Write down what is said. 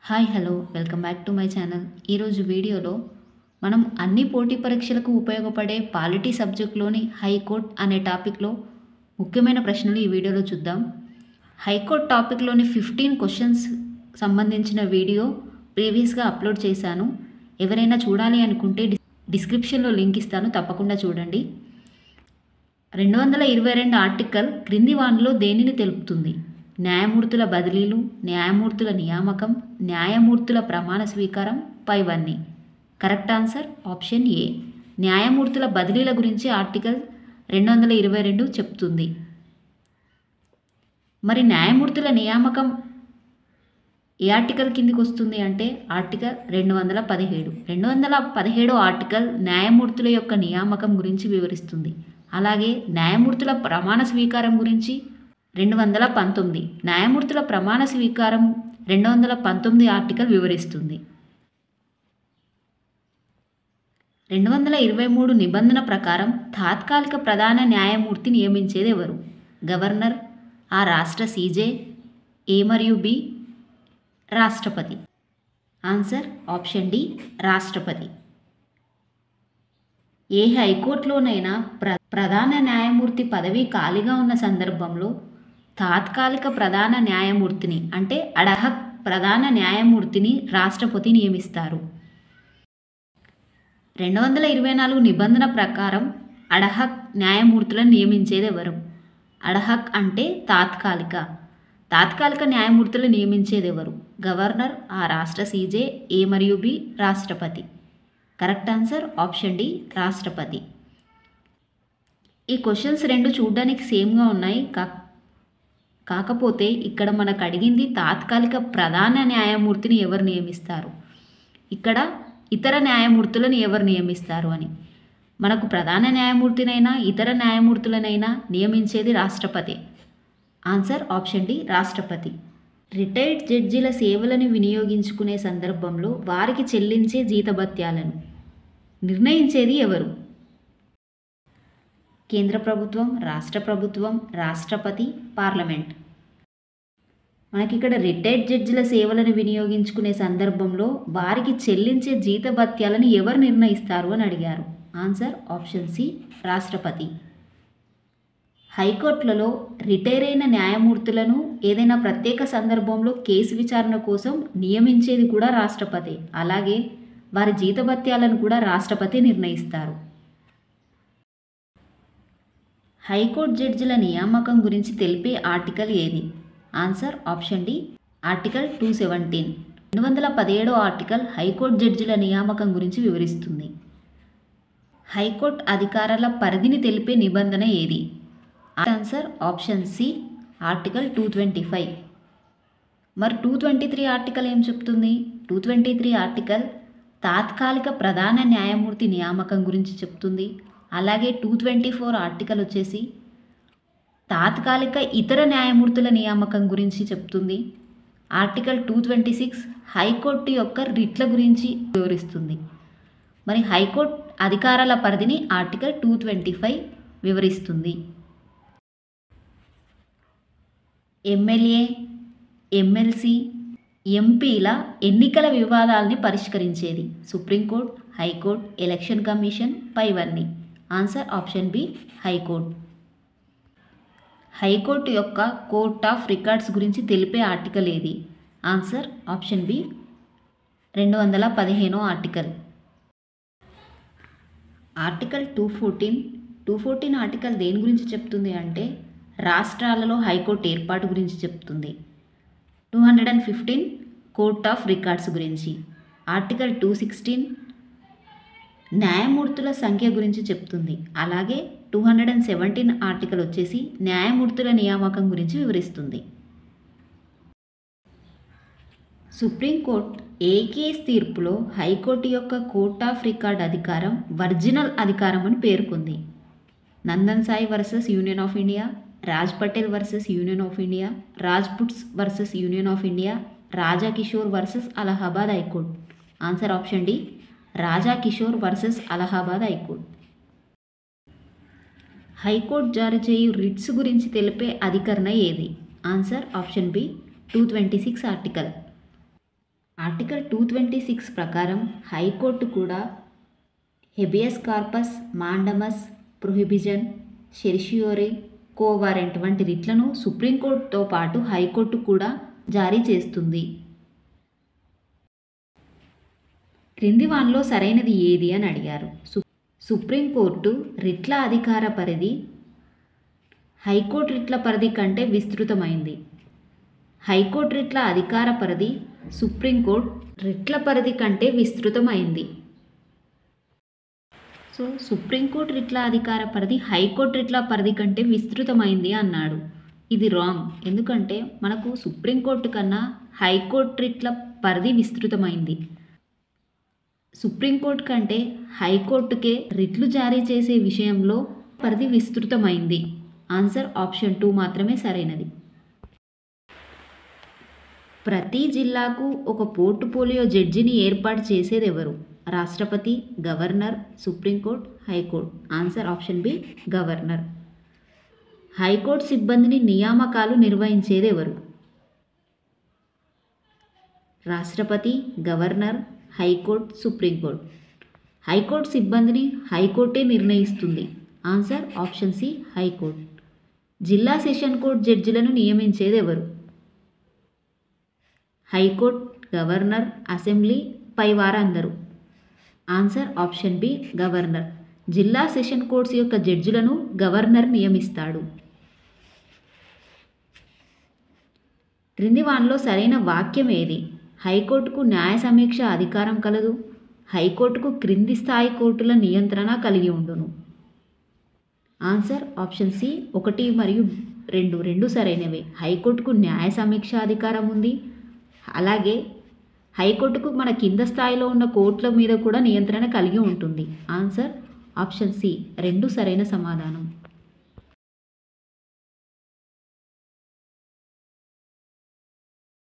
Hi hello welcome back to my channel. ఈరోజు వీడియోలో మనం అన్ని పోటీ పరీక్షలకు ఉపయోగపడే పాలిటీ సబ్జెక్ట్లోని హైకోర్ట్ అనే టాపిక్లో ముఖ్యమైన ప్రశ్నలు ఈ వీడియోలో చూద్దాం. హైకోర్ట్ టాపిక్లోని 15 క్వశ్చన్స్ సంబంధించిన వీడియో ప్రీవియస్గా అప్లోడ్ చేశాను. ఎవరైనా చూడాలి అనుకుంటే డిస్క్రిప్షన్లో లింక్ ఇస్తాను, తప్పకుండా చూడండి. 222 ఆర్టికల్ క్రింది వానిలో దేనిని తెలుపుతుంది? న్యాయమూర్తుల బదిలీలు, న్యాయమూర్తుల నియామకం, న్యాయమూర్తుల ప్రమాణ స్వీకారం, పైవన్నీ. Correct answer option A. న్యాయమూర్తుల బదిలీల గురించి ఆర్టికల్ 222 చెప్తుంది. మరి న్యాయమూర్తుల నియామకం ఏ ఆర్టికల్ కిందికి వస్తుంది అంటే ఆర్టికల్ 217. 217 ఆర్టికల్ న్యాయమూర్తుల యొక్క నియామకం గురించి వివరిస్తుంది. అలాగే న్యాయమూర్తుల ప్రమాణ స్వీకారం గురించి 219. న్యాయమూర్తుల ప్రమాణ స్వీకారం 219 ఆర్టికల్ వివరిస్తుంది. 223 నిబంధన ప్రకారం తాత్కాలిక ప్రధాన న్యాయమూర్తి నియమించేది ఎవరు? గవర్నర్, ఆ రాష్ట్ర సీజే, ఏ మరియు బి, రాష్ట్రపతి. ఆన్సర్ ఆప్షన్ డి, రాష్ట్రపతి. ఏ హైకోర్టులోనైనా ప్రధాన న్యాయమూర్తి పదవి ఖాళీగా ఉన్న సందర్భంలో తాత్కాలిక ప్రధాన న్యాయమూర్తిని అంటే అడహక్ ప్రధాన న్యాయమూర్తిని రాష్ట్రపతి నియమిస్తారు. 224 నిబంధన ప్రకారం అడహక్ న్యాయమూర్తులను నియమించేది ఎవరు? అడహక్ అంటే తాత్కాలిక న్యాయమూర్తులు నియమించేది ఎవరు? గవర్నర్, ఆ రాష్ట్ర సీజే, ఏ మరియు బి, రాష్ట్రపతి. కరెక్ట్ ఆన్సర్ ఆప్షన్ డి, రాష్ట్రపతి. ఈ క్వశ్చన్స్ రెండు చూడడానికి సేమ్గా ఉన్నాయి, కాకపోతే ఇక్కడ మనకు అడిగింది తాత్కాలిక ప్రధాన న్యాయమూర్తిని ఎవరు నియమిస్తారు, ఇక్కడ ఇతర న్యాయమూర్తులను ఎవరు నియమిస్తారు అని. మనకు ప్రధాన న్యాయమూర్తినైనా ఇతర న్యాయమూర్తులనైనా నియమించేది రాష్ట్రపతి. ఆన్సర్ ఆప్షన్ డి, రాష్ట్రపతి. రిటైర్డ్ జడ్జీల సేవలను వినియోగించుకునే సందర్భంలో వారికి చెల్లించే జీతభత్యాలను నిర్ణయించేది ఎవరు? కేంద్ర ప్రభుత్వం, రాష్ట్ర ప్రభుత్వం, రాష్ట్రపతి, పార్లమెంట్. మనకి ఇక్కడ రిటైర్డ్ జడ్జిల సేవలను వినియోగించుకునే సందర్భంలో వారికి చెల్లించే జీతభత్యాలను ఎవరు నిర్ణయిస్తారు అని అడిగారు. ఆన్సర్ ఆప్షన్ సి, రాష్ట్రపతి. హైకోర్టులలో రిటైర్ అయిన న్యాయమూర్తులను ఏదైనా ప్రత్యేక సందర్భంలో కేసు విచారణ కోసం నియమించేది కూడా రాష్ట్రపతి. అలాగే వారి జీతభత్యాలను కూడా రాష్ట్రపతి నిర్ణయిస్తారు. హైకోర్టు జడ్జిల నియామకం గురించి తెలిపే ఆర్టికల్ ఏది? Answer option D, article 217. 217 article high court జడ్జిల నియామకం గురించి వివరిస్తుంది. హైకోర్టు అధికారాల పరిధిని తెలిపే నిబంధన ఏది? Answer option C, article 225. మరి 223 ఆర్టికల్ ఏం చెప్తుంది? 223 ఆర్టికల్ తాత్కాలిక ప్రధాన న్యాయమూర్తి నియామకం గురించి చెప్తుంది. అలాగే 224 ఆర్టికల్ వచ్చేసి తాత్కాలిక ఇతర న్యాయమూర్తుల నియామకం గురించి చెప్తుంది. ఆర్టికల్ 226 హైకోర్టు యొక్క రిట్ల గురించి వివరిస్తుంది. మరి హైకోర్టు అధికారాల పరిధిని ఆర్టికల్ 225 వివరిస్తుంది. ఎమ్మెల్యే, ఎమ్మెల్సీ, ఎంపీల ఎన్నికల వివాదాలని పరిష్కరించేది సుప్రీంకోర్టు, హైకోర్టు, ఎలక్షన్ కమిషన్, పైవన్నీ. Answer option B, high court. High court యొక్క కోర్ట్ ఆఫ్ రికార్డ్స్ గురించి తెలిపే ఆర్టికల్ ఏది? Answer option B, 215 article. Article 214 article దేని గురించి చెప్తుంది అంటే రాష్ట్రాలలో హైకోర్టు ఏర్పాటు గురించి చెప్తుంది. 215 కోర్ట్ ఆఫ్ రికార్డ్స్ గురించి. ఆర్టికల్ 216 న్యాయమూర్తుల సంఖ్య గురించి చెప్తుంది. అలాగే 217 ఆర్టికల్ వచ్చేసి న్యాయమూర్తుల నియామకం గురించి వివరిస్తుంది. సుప్రీంకోర్టు ఏ కేస్ తీర్పులో హైకోర్టు యొక్క కోర్ట్ ఆఫ్ రికార్డ్ అధికారం ఒరిజినల్ అధికారం అని పేర్కొంది? Nandan Sai versus Union of India, Raj Patel versus Union of India, Rajputs versus Union of India, Raja Kishore versus Allahabad High Court. Answer option D, Raja Kishore versus Allahabad High Court. High Court జారీ చేయు రిట్స్ గురించి తెలిపే అధికరణ ఏది? Answer option B, 226 article. Article 226 ప్రకారం హైకోర్టు కూడా హెబియస్ కార్పస్, మాండమస్, ప్రొహిబిషన్, సెర్షియోరీ, కో warrant వంటి రిట్లను సుప్రీంకోర్టుతో పాటు హైకోర్టు కూడా జారీ చేస్తుంది. క్రింది వానిలో సరైనది ఏది అని అడిగారు. సుప్రీంకోర్టు రిట్ల అధికార పరిధి హైకోర్టు రిట్ల పరిధి కంటే విస్తృతమైంది. హైకోర్టు రిట్ల అధికార పరిధి సుప్రీంకోర్టు రిట్ల పరిధి కంటే విస్తృతమైంది. సో సుప్రీంకోర్టు రిట్ల అధికార పరిధి హైకోర్టు రిట్ల పరిధి కంటే విస్తృతమైంది అన్నాడు. ఇది రాంగ్. ఎందుకంటే మనకు సుప్రీంకోర్టు కన్నా హైకోర్టు రిట్ల పరిధి విస్తృతమైంది. సుప్రీంకోర్టు కంటే హైకోర్టుకే రిట్లు జారీ చేసే విషయంలో పరిధి విస్తృతమైంది. ఆన్సర్ ఆప్షన్ 2 మాత్రమే సరైనది. ప్రతి జిల్లాకు ఒక పోర్ట్ఫోలియో జడ్జిని ఏర్పాటు చేసేది ఎవరు? రాష్ట్రపతి, governor, supreme court, high court. Answer option B governor. High court సిబ్బందిని నియామకాలు నిర్వహించేది ఎవరు? రాష్ట్రపతి, గవర్నర్, హైకోర్టు, సుప్రీంకోర్టు. హైకోర్టు సిబ్బందిని హైకోర్టే నిర్ణయిస్తుంది. Answer option C high court. జిల్లా సెషన్ కోర్టు జడ్జిలను నియమించేది ఎవరు? హైకోర్టు, గవర్నర్, అసెంబ్లీ, పైవారందరూ. Answer option B governor. జిల్లా సెషన్ కోర్ట్స్ యొక్క జడ్జిలను గవర్నర్ నియమిస్తాడు. క్రింది వానిలో సరైన వాక్యం ఏది? హైకోర్టుకు న్యాయ సమీక్ష అధికారం కలదు. హైకోర్టుకు క్రింది స్థాయి కోర్టుల నియంత్రణ కలిగి ఉండును. ఆన్సర్ ఆప్షన్ సి 1 మరియు 2 రెండు సరైనవే. హైకోర్టుకు న్యాయ సమీక్ష అధికారం ఉంది. అలాగే హైకోర్టుకు మన కింద స్థాయిలో ఉన్న కోర్టుల మీద కూడా నియంత్రణ కలిగి ఉంటుంది. ఆన్సర్ ఆప్షన్ సి 2 సరైన సమాధానం.